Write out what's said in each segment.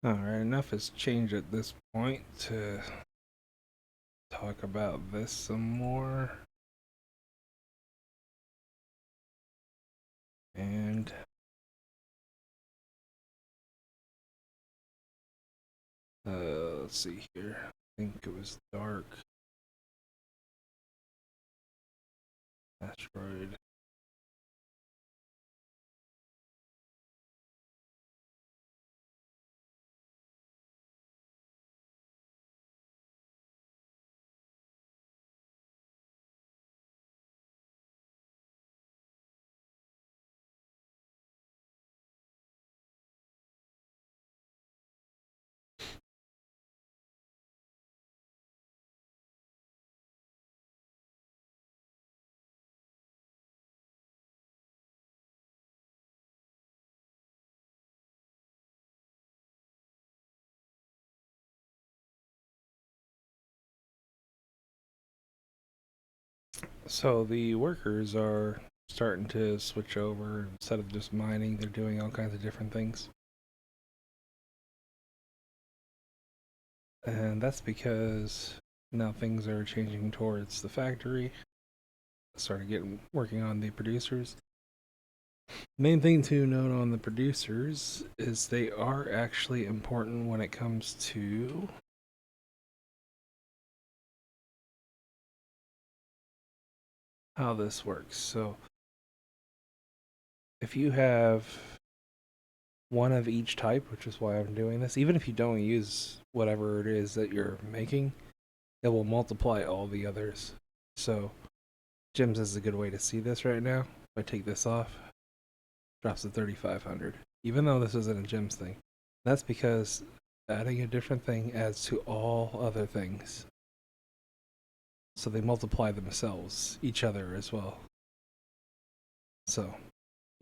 Alright, enough has changed at this point to talk about this some more. And let's see here. I think it was Dark Asteroid. So the workers are starting to switch over. Instead of just mining, they're doing all kinds of different things. And that's because now things are changing towards the factory. Started getting working on the producers. Main thing to note on the producers is they are actually important when it comes to how this works. So if you have one of each type, which is why I'm doing this, even if you don't use whatever it is that you're making, it will multiply all the others. So gems is a good way to see this right now. If I take this off, drops to 3,500, even though this isn't a gems thing. That's because adding a different thing adds to all other things. So they multiply themselves, each other as well. So,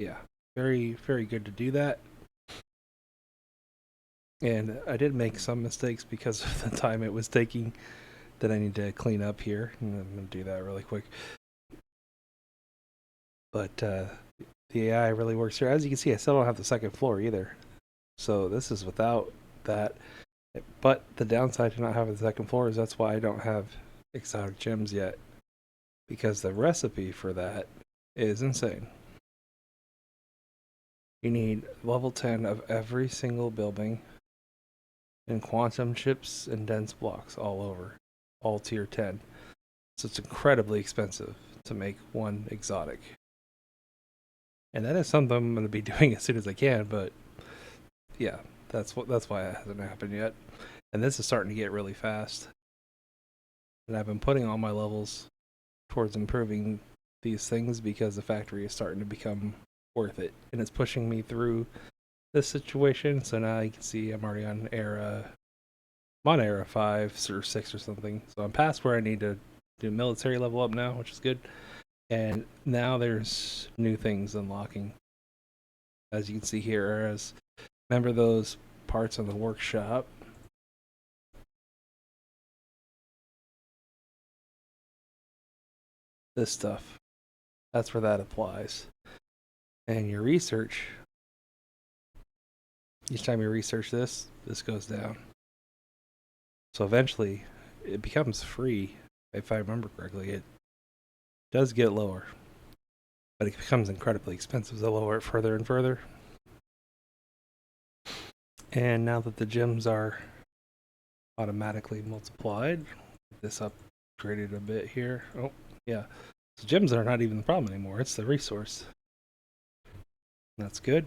yeah, very, very good to do that. And I did make some mistakes because of the time it was taking that I need to clean up here. And I'm going to do that really quick. But the AI really works here. As you can see, I still don't have the second floor either. So this is without that. But the downside to not having the second floor is that's why I don't have exotic gems yet. Because the recipe for that is insane. You need level 10 of every single building and quantum chips and dense blocks all over, all tier 10. So it's incredibly expensive to make one exotic. And that is something I'm going to be doing as soon as I can, but yeah, that's why it hasn't happened yet. And this is starting to get really fast. And I've been putting all my levels towards improving these things because the factory is starting to become worth it. And it's pushing me through this situation. So now you can see I'm already on era 5 or 6 or something. So I'm past where I need to do military level up now, which is good. And now there's new things unlocking. As you can see here, as remember those parts on the workshop. This stuff, that's where that applies. And your research, each time you research this, this goes down. So eventually it becomes free. If I remember correctly, it does get lower, but it becomes incredibly expensive to lower it further and further. And now that the gems are automatically multiplied, this upgraded a bit here. Oh, yeah. So gems are not even the problem anymore. It's the resource. That's good.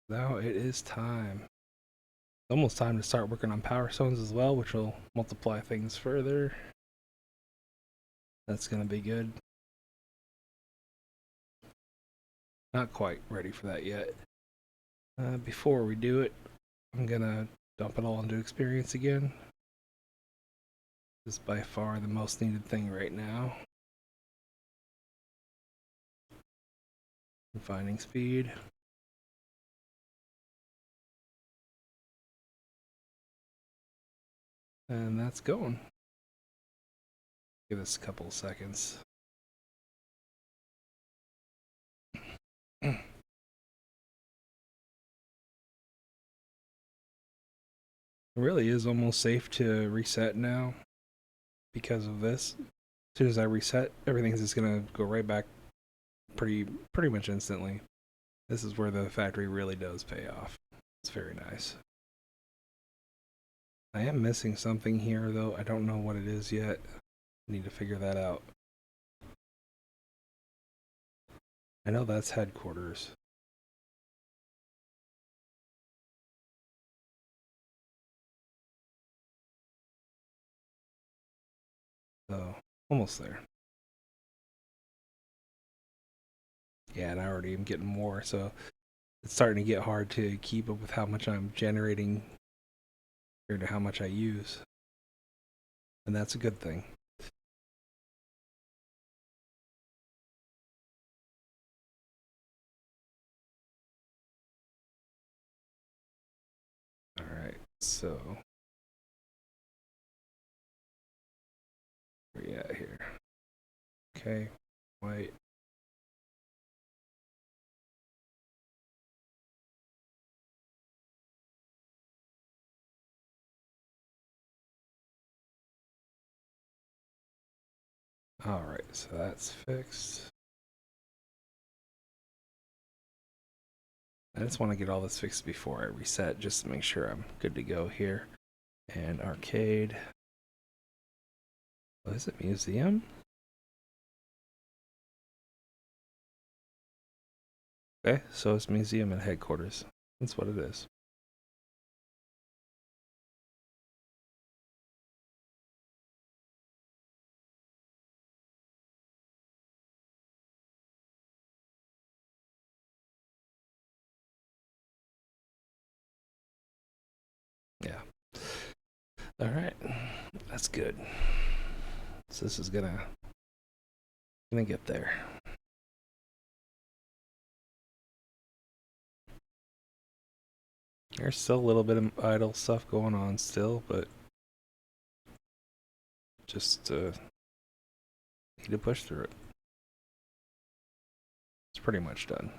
Now it is time. It's almost time to start working on power stones as well, which will multiply things further. That's going to be good. Not quite ready for that yet. Before we do it, I'm going to dump it all into experience again. This is by far the most needed thing right now. Refining speed. And that's going. Give this a couple of seconds. It really is almost safe to reset now because of this. As soon as I reset, everything's just gonna go right back pretty much instantly. This is where the factory really does pay off. It's very nice. I am missing something here though. I don't know what it is yet. Need to figure that out. I know that's headquarters. So, almost there. Yeah, and I already am getting more, so it's starting to get hard to keep up with how much I'm generating compared to how much I use. And that's a good thing. Alright, so where we at here? Okay, white. Alright, so that's fixed. I just want to get all this fixed before I reset, just to make sure I'm good to go here. And arcade. What is it? Museum? Okay, so it's museum and headquarters. That's what it is. Yeah. Alright. That's good. So this is gonna get there. There's still a little bit of idle stuff going on still, but just need to push through it. It's pretty much done.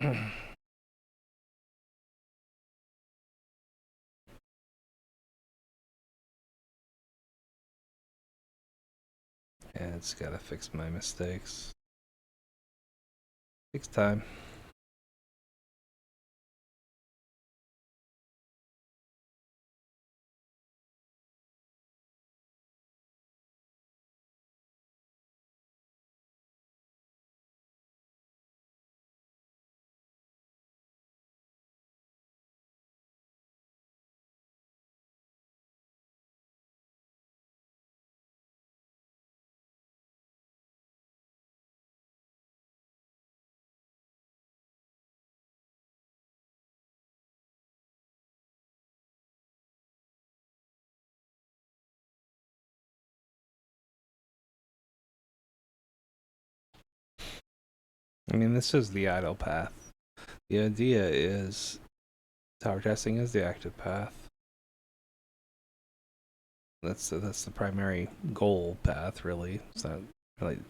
And it's gotta fix my mistakes. Takes time. I mean, this is the idle path. The idea is tower testing is the active path. That's the primary goal path, really. It's not really.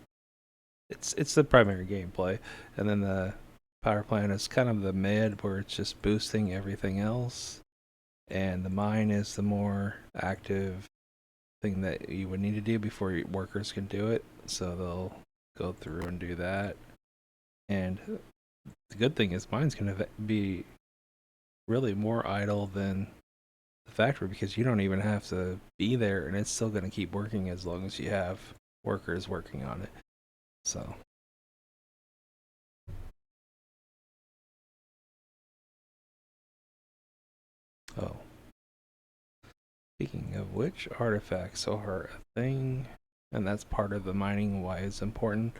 It's the primary gameplay, and then the power plant is kind of the mid where it's just boosting everything else, and the mine is the more active thing that you would need to do before your workers can do it. So they'll go through and do that. And the good thing is mine's going to be really more idle than the factory because you don't even have to be there and it's still going to keep working as long as you have workers working on it. So oh, speaking of which, artifacts are a thing, and that's part of the mining why it's important.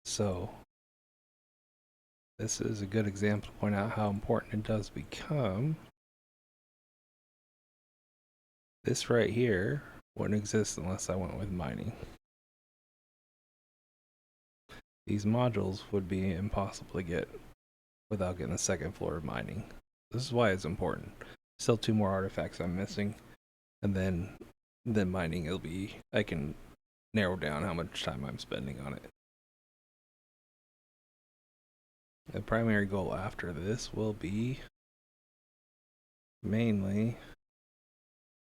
So this is a good example to point out how important it does become. This right here wouldn't exist unless I went with mining. these modules would be impossible to get without getting the second floor of mining. This is why it's important. Still 2 more artifacts I'm missing, and then mining I can narrow down how much time I'm spending on it. The primary goal after this will be mainly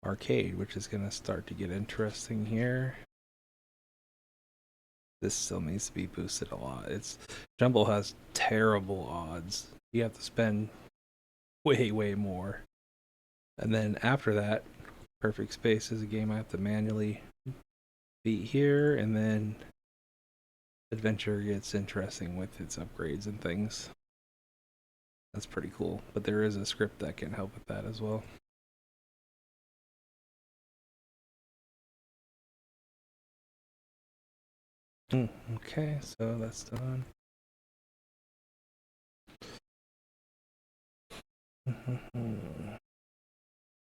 arcade, which is going to start to get interesting here. This still needs to be boosted a lot. Jumble has terrible odds. You have to spend way more. And then after that, Perfect Space is a game I have to manually beat here, and then Adventure gets interesting with its upgrades and things. That's pretty cool. But there is a script that can help with that as well. Okay, so that's done.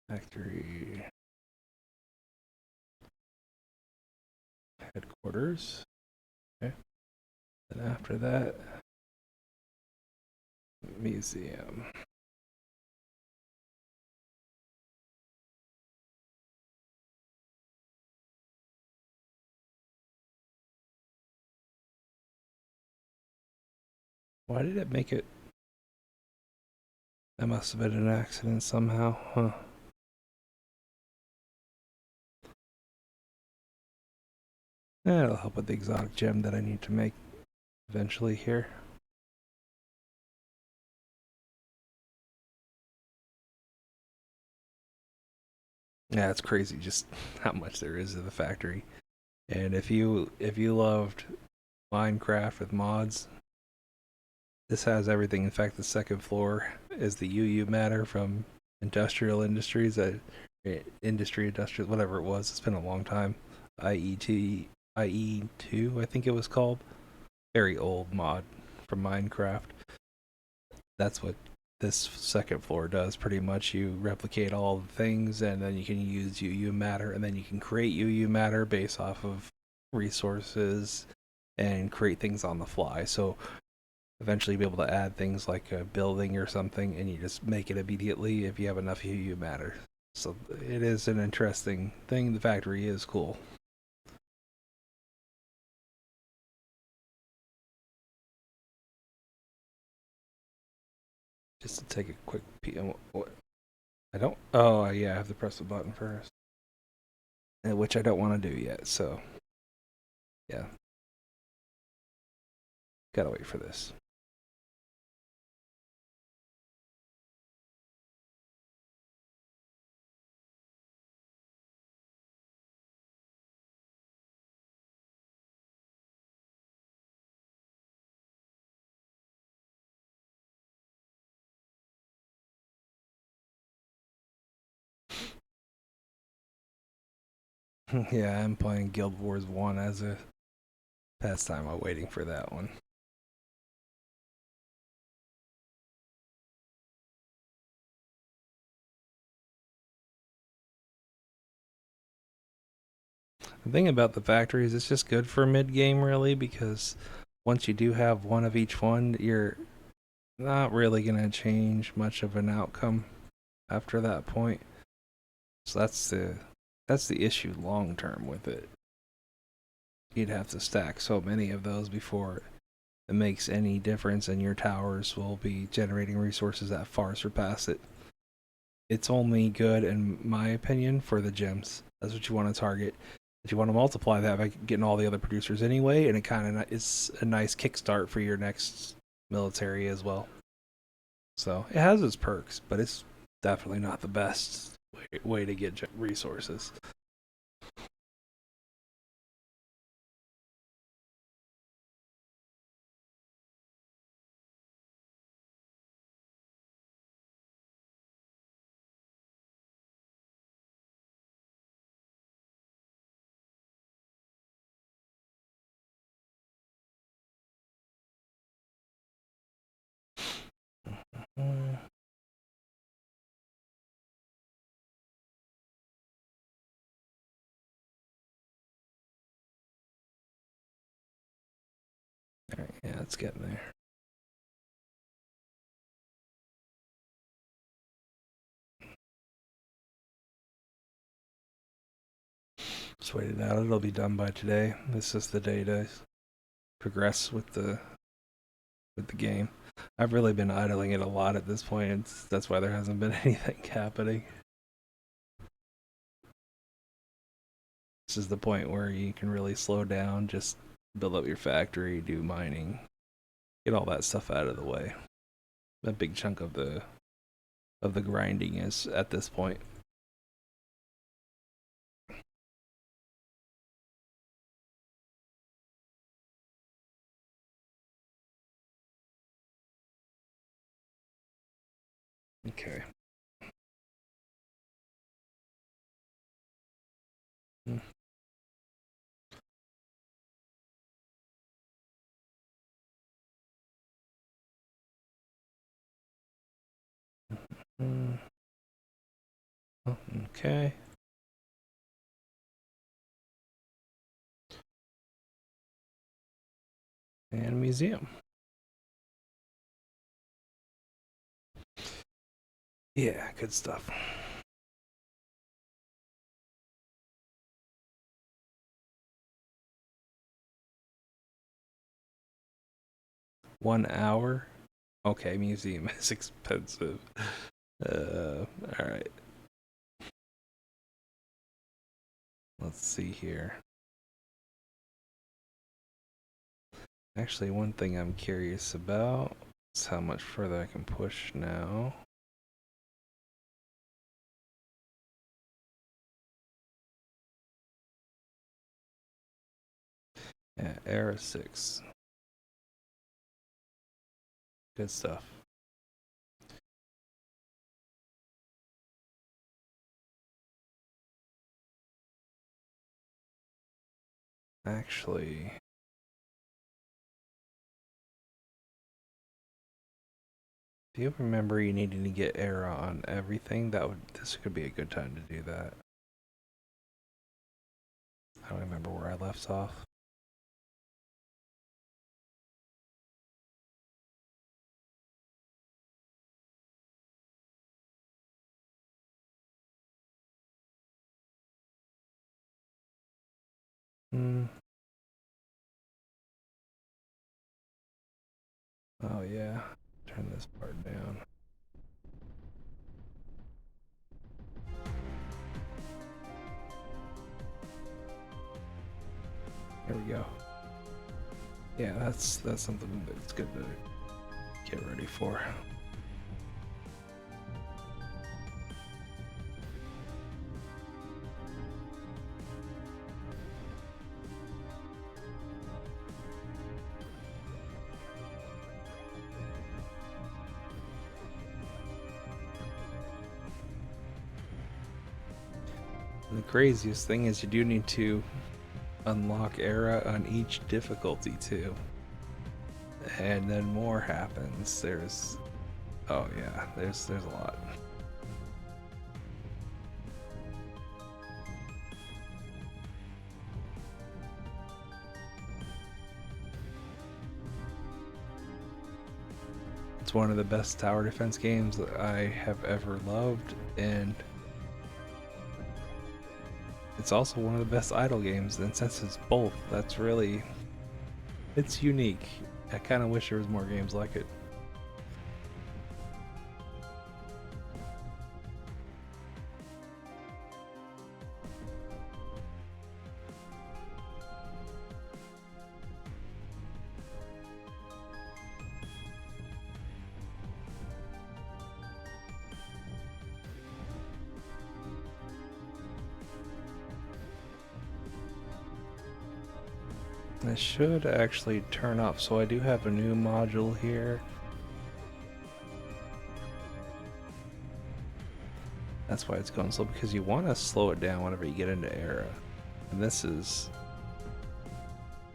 Factory headquarters. Okay. And after that, museum. Why did it make it? That must have been an accident somehow, huh? It'll help with the exotic gem that I need to make eventually here. Yeah, it's crazy just how much there is of the factory. And if you loved Minecraft with mods, this has everything. In fact, the second floor is the UU matter from Industrial Industries, Industrial, whatever it was. It's been a long time. IE2, I think it was called. Very old mod from Minecraft. That's what this second floor does pretty much. You replicate all the things, and then you can use UU matter, and then you can create UU matter based off of resources and create things on the fly. So eventually you'll be able to add things like a building or something, and you just make it immediately if you have enough UU matter. So it is an interesting thing. The factory is cool. Just to take a quick peek. I don't. Oh yeah, I have to press the button first, which I don't want to do yet. So yeah, gotta wait for this. Yeah, I'm playing Guild Wars 1 as a pastime while waiting for that one. The thing about the factories, it's just good for mid game, really, because once you do have one of each one, you're not really going to change much of an outcome after that point. So that's the issue long term with it. You'd have to stack so many of those before it makes any difference, and your towers will be generating resources that far surpass it. It's only good, in my opinion, for the gems. That's what you want to target. If you want to multiply that by getting all the other producers anyway, and it kind of is a nice kickstart for your next military as well. So it has its perks, but it's definitely not the best way to get resources. Alright, yeah, it's getting there. Just wait it out. It'll be done by today. This is the day to progress with the game. I've really been idling it a lot at this point. That's why there hasn't been anything happening. This is the point where you can really slow down, just build up your factory, do mining, get all that stuff out of the way. A big chunk of the grinding is at this point. Okay. Okay. And museum. Yeah, good stuff. $1 hour? Okay, museum is expensive. Alright. Let's see here. Actually, one thing I'm curious about is how much further I can push now. Yeah, Era 6. Good stuff. Actually, do you remember you needing to get Era on everything? This could be a good time to do that. I don't remember where I left off. Oh yeah. Turn this part down. There we go. Yeah, that's something that's good to get ready for. And the craziest thing is you do need to unlock Era on each difficulty too. And then more happens. Oh yeah, there's a lot. It's one of the best tower defense games that I have ever loved, and it's also one of the best idle games, and since it's both, it's unique. I kind of wish there was more games like it. I should actually turn off, so I do have a new module here. That's why it's going slow, because you want to slow it down whenever you get into Era. And this is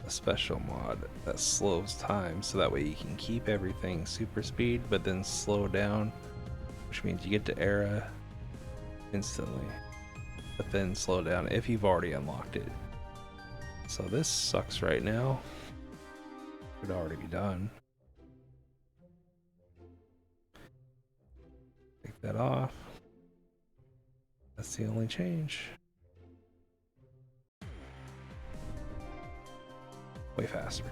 a special mod that slows time, so that way you can keep everything super speed, but then slow down, which means you get to Era instantly, but then slow down if you've already unlocked it. So this sucks right now. Should already be done. Take that off. That's the only change. Way faster.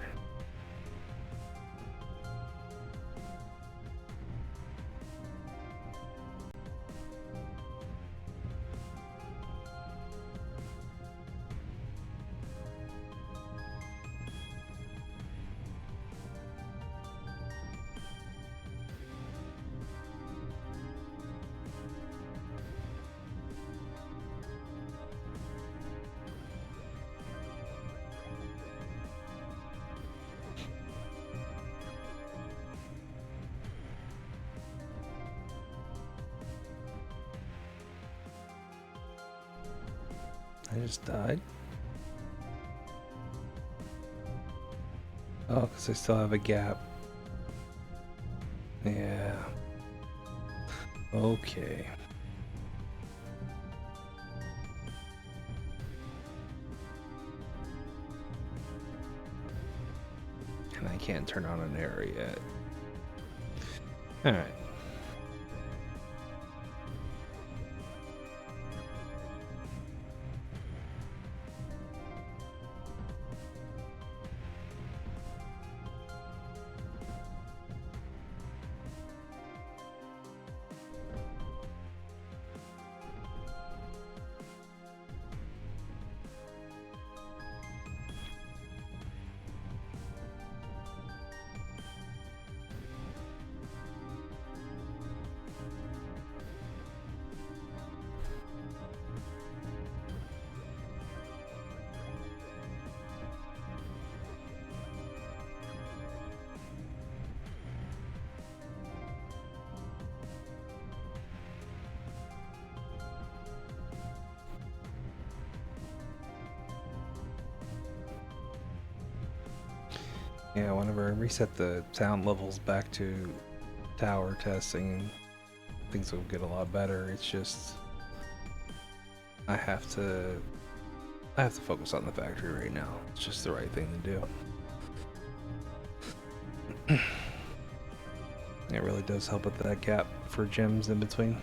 I just died. Oh, because I still have a gap. Yeah. Okay. And I can't turn on an error yet. Alright. Yeah, whenever I reset the sound levels back to tower testing, things will get a lot better. It's just I have to focus on the factory right now. It's just the right thing to do. It really does help with that gap for gems in between.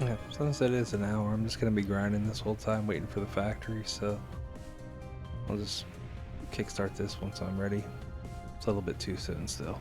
Yeah, since it is an hour, I'm just gonna be grinding this whole time waiting for the factory, so I'll just kickstart this once I'm ready. It's a little bit too soon still.